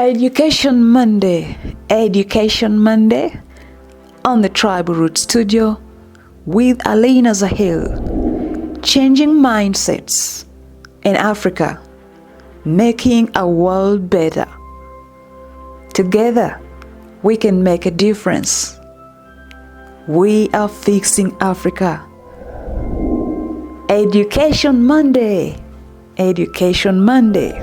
Education Monday, Education Monday on the Tribal Root Studio with Aleena Zahir. Changing mindsets in Africa, making a world better. Together, we can make a difference. We are fixing Africa. Education Monday, Education Monday.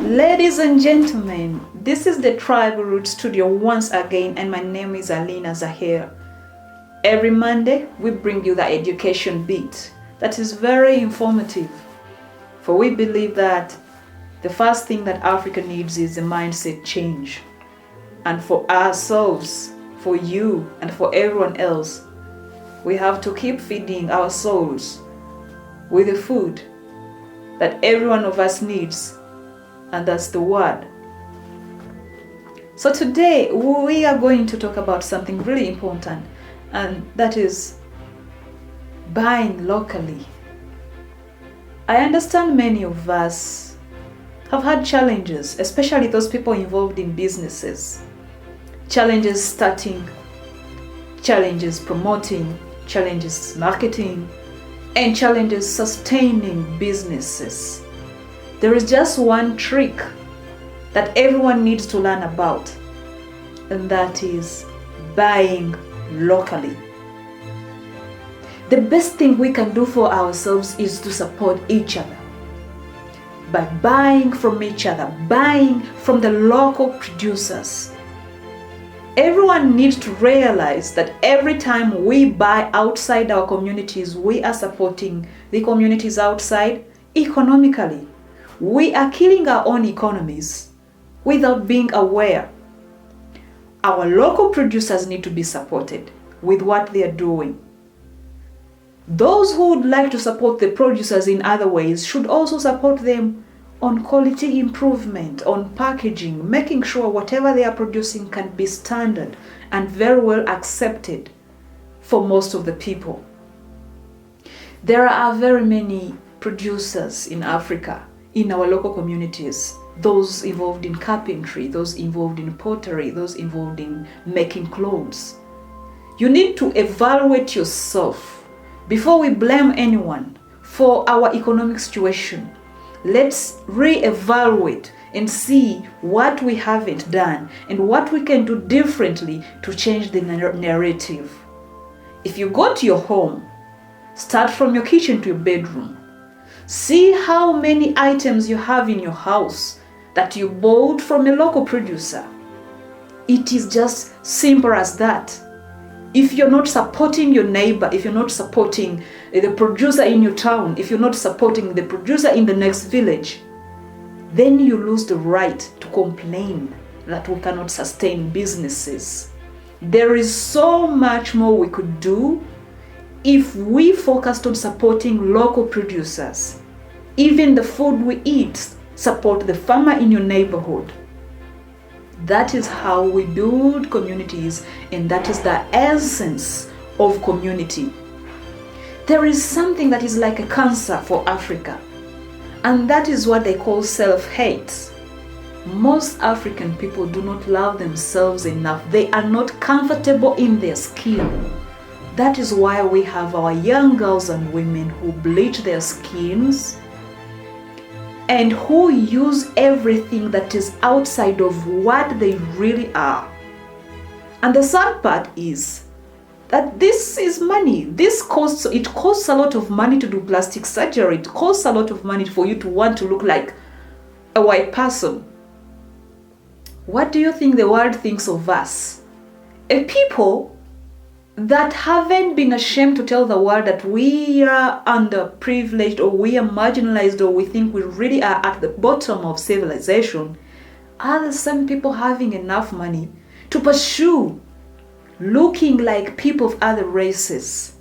Ladies and gentlemen, this is the Tribal Root Studio once again, and my name is Aleena Zahir. Every Monday, we bring you the education beat that is very informative. For we believe that the first thing that Africa needs is a mindset change. And for ourselves, for you, and for everyone else, we have to keep feeding our souls with the food that every one of us needs, and that's the word. So today we are going to talk about something really important, and that is buying locally. I understand many of us have had challenges, especially those people involved in businesses. Challenges starting, challenges promoting, challenges marketing, and challenges sustaining businesses. There is just one trick that everyone needs to learn about, and that is buying locally. The best thing we can do for ourselves is to support each other by buying from each other, buying from the local producers. Everyone needs to realize that every time we buy outside our communities, we are supporting the communities outside economically. We are killing our own economies without being aware. Our local producers need to be supported with what they are doing. Those who would like to support the producers in other ways should also support them on quality improvement, on packaging, making sure whatever they are producing can be standard and very well accepted for most of the people. There are very many producers in Africa, in our local communities, those involved in carpentry, those involved in pottery, those involved in making clothes. You need to evaluate yourself before we blame anyone for our economic situation. Let's re-evaluate and see what we haven't done and what we can do differently to change the narrative. If you go to your home, start from your kitchen to your bedroom. See how many items you have in your house that you bought from a local producer. It is just simple as that. If you're not supporting your neighbor, if you're not supporting the producer in your town, if you're not supporting the producer in the next village, then you lose the right to complain that we cannot sustain businesses. There is so much more we could do if we focused on supporting local producers. Even the food we eat, support the farmer in your neighborhood. That is how we build communities, and that is the essence of community. There is something that is like a cancer for Africa, and that is what they call self-hate. Most African people do not love themselves enough. They are not comfortable in their skin. That is why we have our young girls and women who bleach their skins and who use everything that is outside of what they really are. And the sad part is that this is money. It costs a lot of money to do plastic surgery. It costs a lot of money for you to want to look like a white person. What do you think the world thinks of us? A people that haven't been ashamed to tell the world that we are underprivileged, or we are marginalized, or we think we really are at the bottom of civilization, are the same people having enough money to pursue looking like people of other races.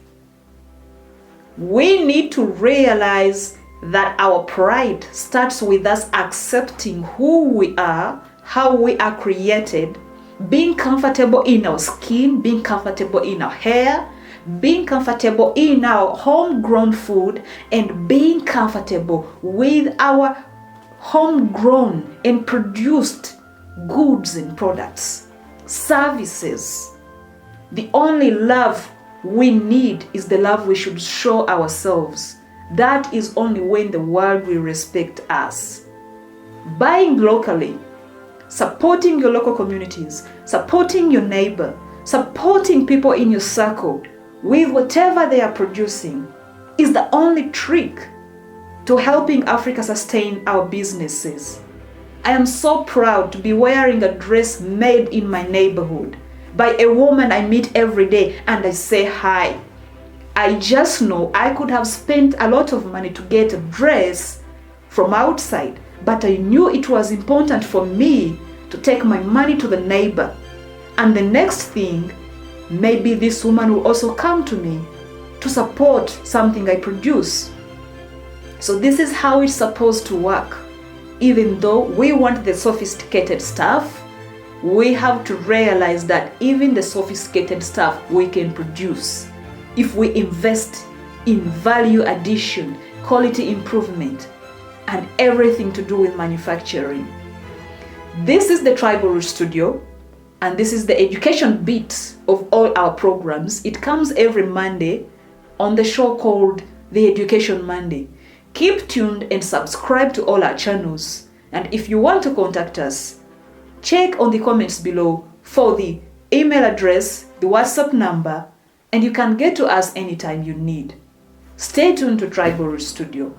We need to realize that our pride starts with us accepting who we are, how we are created, being comfortable in our skin, being comfortable in our hair, being comfortable in our homegrown food, and being comfortable with our homegrown and produced goods and products, services. The only love we need is the love we should show ourselves. That is only when the world will respect us. Buying locally, supporting your local communities, supporting your neighbor, supporting people in your circle with whatever they are producing is the only trick to helping Africa sustain our businesses. I am so proud to be wearing a dress made in my neighborhood by a woman I meet every day and I say hi. I just know I could have spent a lot of money to get a dress from outside, but I knew it was important for me to take my money to the neighbor. And the next thing, maybe this woman will also come to me to support something I produce. So this is how it's supposed to work. Even though we want the sophisticated stuff, we have to realize that even the sophisticated stuff we can produce if we invest in value addition, quality improvement, and everything to do with manufacturing. This is the Tribal Root Studio, and this is the education bit of all our programs. It comes every Monday on the show called The Education Monday. Keep tuned and subscribe to all our channels. And if you want to contact us, check on the comments below for the email address, the WhatsApp number, and you can get to us anytime you need. Stay tuned to Tribal Root Studio.